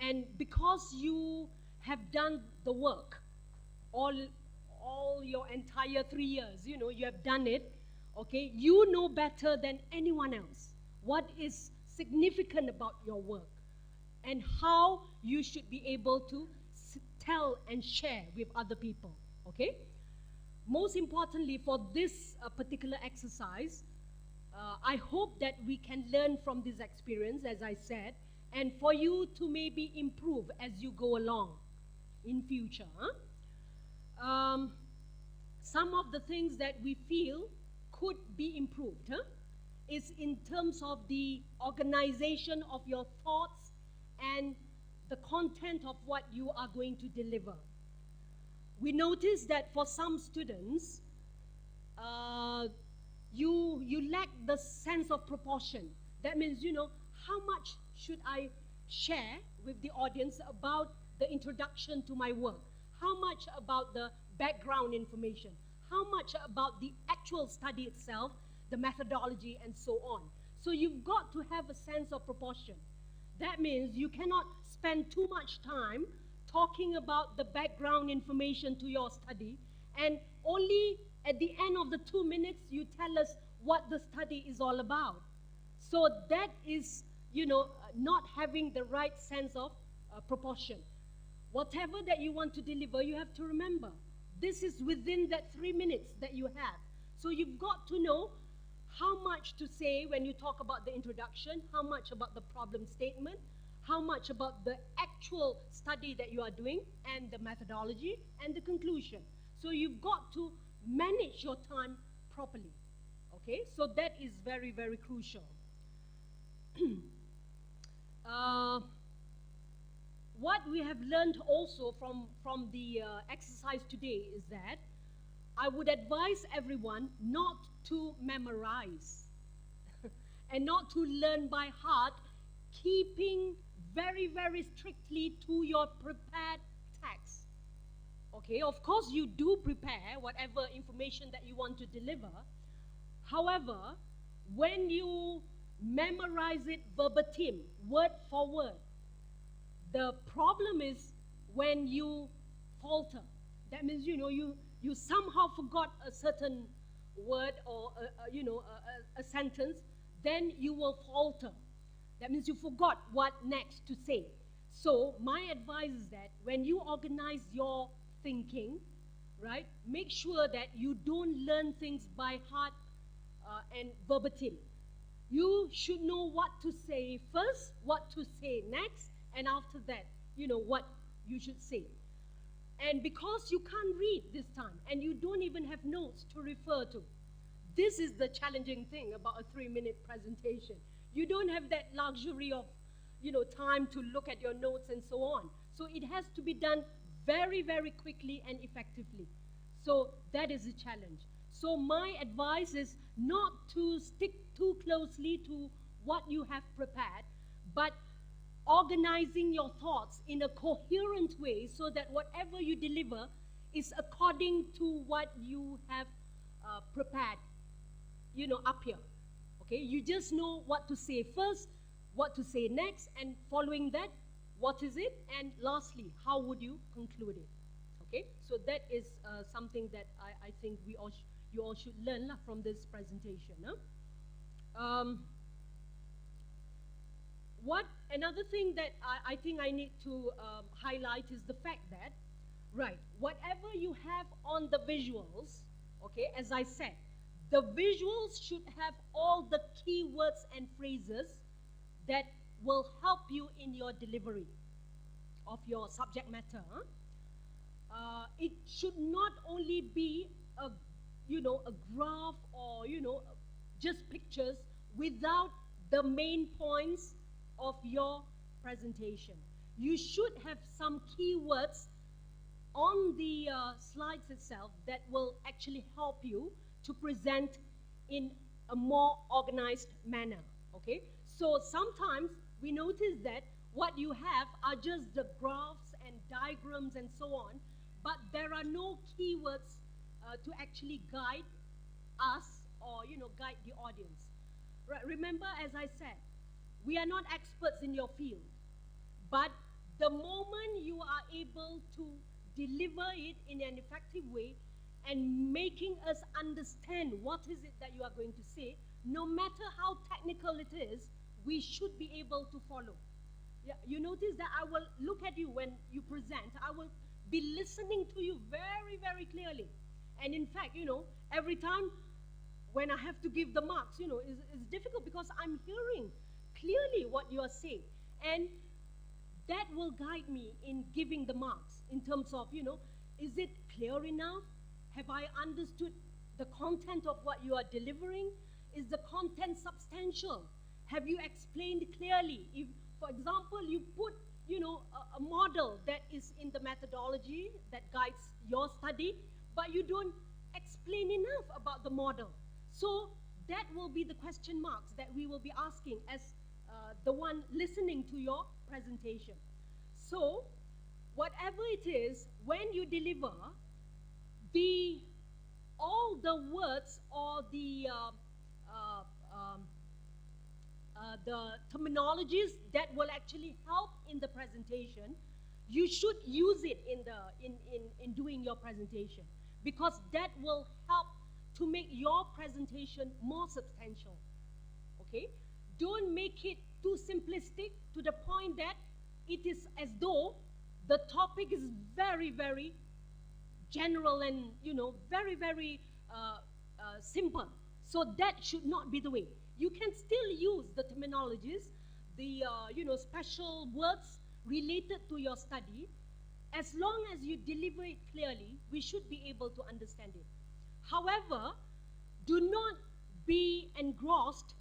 And because you have done the work, all your entire 3 years, you have done it, okay, you know better than anyone else what is significant about your work and how you should be able to tell and share with other people, okay? Most importantly, for this particular exercise, I hope that we can learn from this experience, as I said, and for you to maybe improve as you go along in future. Some of the things that we feel could be improved is in terms of the organization of your thoughts and the content of what you are going to deliver. We notice that for some students, you lack the sense of proportion. That means, how much should I share with the audience about the introduction to my work? How much about the background information? How much about the actual study itself, the methodology, and so on? So you've got to have a sense of proportion. That means you cannot spend too much time talking about the background information to your study, and only at the end of the 2 minutes you tell us what the study is all about. So that is, not having the right sense of proportion. Whatever that you want to deliver, you have to remember, this is within that 3 minutes that you have. So you've got to know how much to say when you talk about the introduction, how much about the problem statement, how much about the actual study that you are doing, and the methodology, and the conclusion. So you've got to manage your time properly, okay? So that is very, very crucial. What we have learned also from the exercise today is that I would advise everyone not to memorize and not to learn by heart, keeping very, very strictly to your prepared text. Okay, of course you do prepare whatever information that you want to deliver. However, when you memorize it verbatim, word for word, the problem is when you falter. That means, you somehow forgot a certain word or, a sentence, then you will falter. That means you forgot what next to say. So my advice is that when you organize your thinking, right, make sure that you don't learn things by heart and verbatim. You should know what to say first, what to say next, and after that, what you should say. And because you can't read this time, and you don't even have notes to refer to, this is the challenging thing about a 3-minute presentation. You don't have that luxury of, time to look at your notes and so on. So it has to be done very, very quickly and effectively. So that is a challenge. So my advice is not to stick too closely to what you have prepared, but organizing your thoughts in a coherent way so that whatever you deliver is according to what you have prepared, up here. Okay, you just know what to say first, what to say next, and following that, what is it, and lastly, how would you conclude it? Okay, so that is something that I think you all should learn from this presentation. Another thing that I think I need to highlight is the fact that, right, whatever you have on the visuals, okay, as I said, the visuals should have all the keywords and phrases that will help you in your delivery of your subject matter. It should not only be a graph or, just pictures without the main points of your presentation. You should have some keywords on the slides itself that will actually help you to present in a more organized manner, okay? So sometimes we notice that what you have are just the graphs and diagrams and so on, but there are no keywords to actually guide us or, guide the audience. Right? Remember, as I said, we are not experts in your field, but the moment you are able to deliver it in an effective way and making us understand what is it that you are going to say, no matter how technical it is, we should be able to follow. Yeah, you notice that I will look at you when you present. I will be listening to you very, very clearly. And in fact, every time when I have to give the marks, it's difficult because I'm hearing clearly what you are saying. And that will guide me in giving the marks in terms of, is it clear enough? Have I understood the content of what you are delivering? Is the content substantial? Have you explained clearly? If, for example, you put, a model that is in the methodology that guides your study, but you don't explain enough about the model. So that will be the question marks that we will be asking as the one listening to your presentation. So whatever it is, when you deliver, all the words or the terminologies that will actually help in the presentation, you should use it in doing your presentation, because that will help to make your presentation more substantial. Okay? Don't make it too simplistic to the point that it is as though the topic is very, very general and, very, very simple. So that should not be the way. You can still use the terminologies, the, special words related to your study. As long as you deliver it clearly, we should be able to understand it. However, do not be engrossed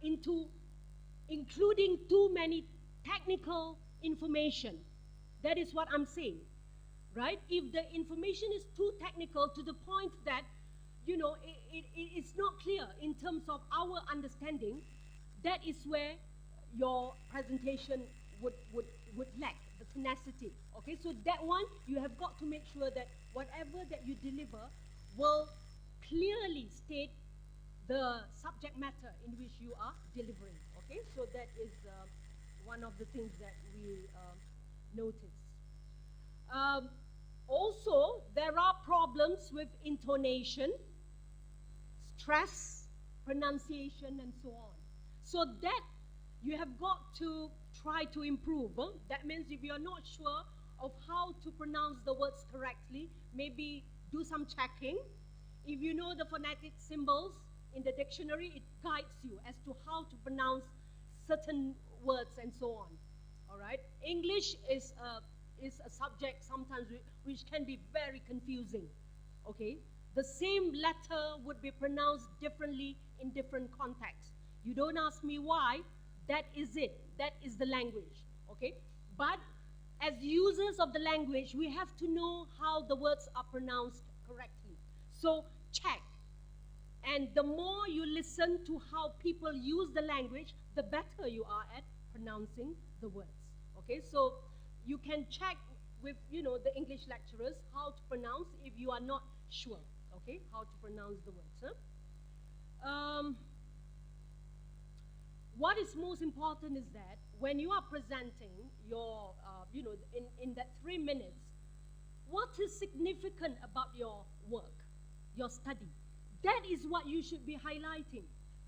into including too many technical information. That is what I'm saying, right? If the information is too technical to the point that, it's not clear in terms of our understanding, that is where your presentation would lack the tenacity. Okay, so that one, you have got to make sure that whatever that you deliver will clearly state the subject matter in which you are delivering. Okay, so that is one of the things that we notice. Also, there are problems with intonation, stress, pronunciation, and so on. So that you have got to try to improve. That means if you're not sure of how to pronounce the words correctly, maybe do some checking. If you know the phonetic symbols in the dictionary, it guides you as to how to pronounce certain words and so on. All right? English is a subject sometimes which can be very confusing. Okay? The same letter would be pronounced differently in different contexts. You don't ask me why. That is it. That is the language. Okay? But as users of the language, we have to know how the words are pronounced correctly. So check. And the more you listen to how people use the language, the better you are at pronouncing the words. Okay? So you can check with, the English lecturers how to pronounce if you are not sure. Okay, how to pronounce the words. What is most important is that when you are presenting your, in that 3 minutes, what is significant about your work, your study? That is what you should be highlighting.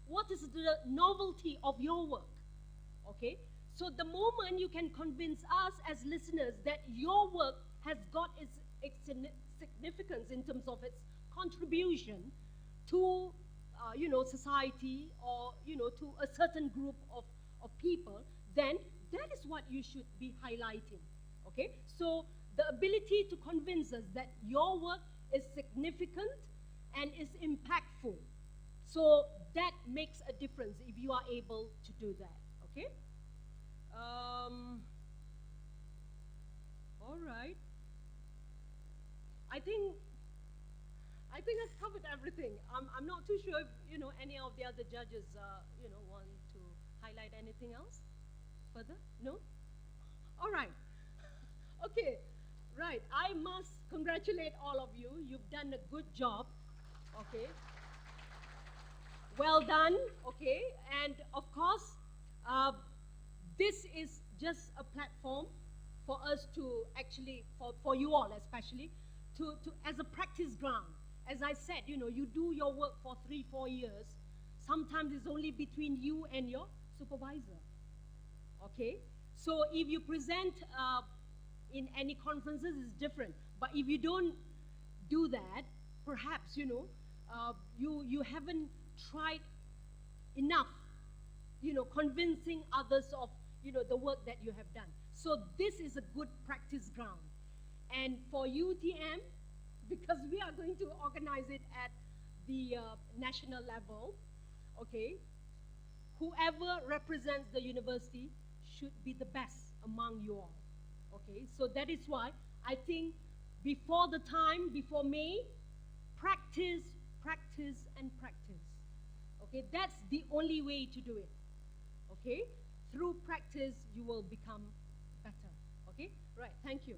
What is the novelty of your work? Okay, so the moment you can convince us as listeners that your work has got its significance in terms of its contribution to, society or, to a certain group of people, then that is what you should be highlighting, okay? So the ability to convince us that your work is significant and is impactful. So that makes a difference if you are able to do that, okay? All right. I think I've covered everything. I'm not too sure if, any of the other judges, want to highlight anything else further? No? All right. Okay. Right. I must congratulate all of you. You've done a good job. Okay. Well done. Okay. And of course, this is just a platform for us to actually, for you all especially, as a practice ground. As I said, you do your work for 3-4 years. Sometimes it's only between you and your supervisor. Okay? So if you present in any conferences, it's different. But if you don't do that, perhaps, you haven't tried enough, convincing others of, the work that you have done. So this is a good practice ground. And for UTM, because we are going to organize it at the national level, okay, whoever represents the university should be the best among you all. Okay, so that is why I think before May, practice, practice, and practice. Okay, that's the only way to do it. Okay, through practice, you will become better. Okay, right, thank you.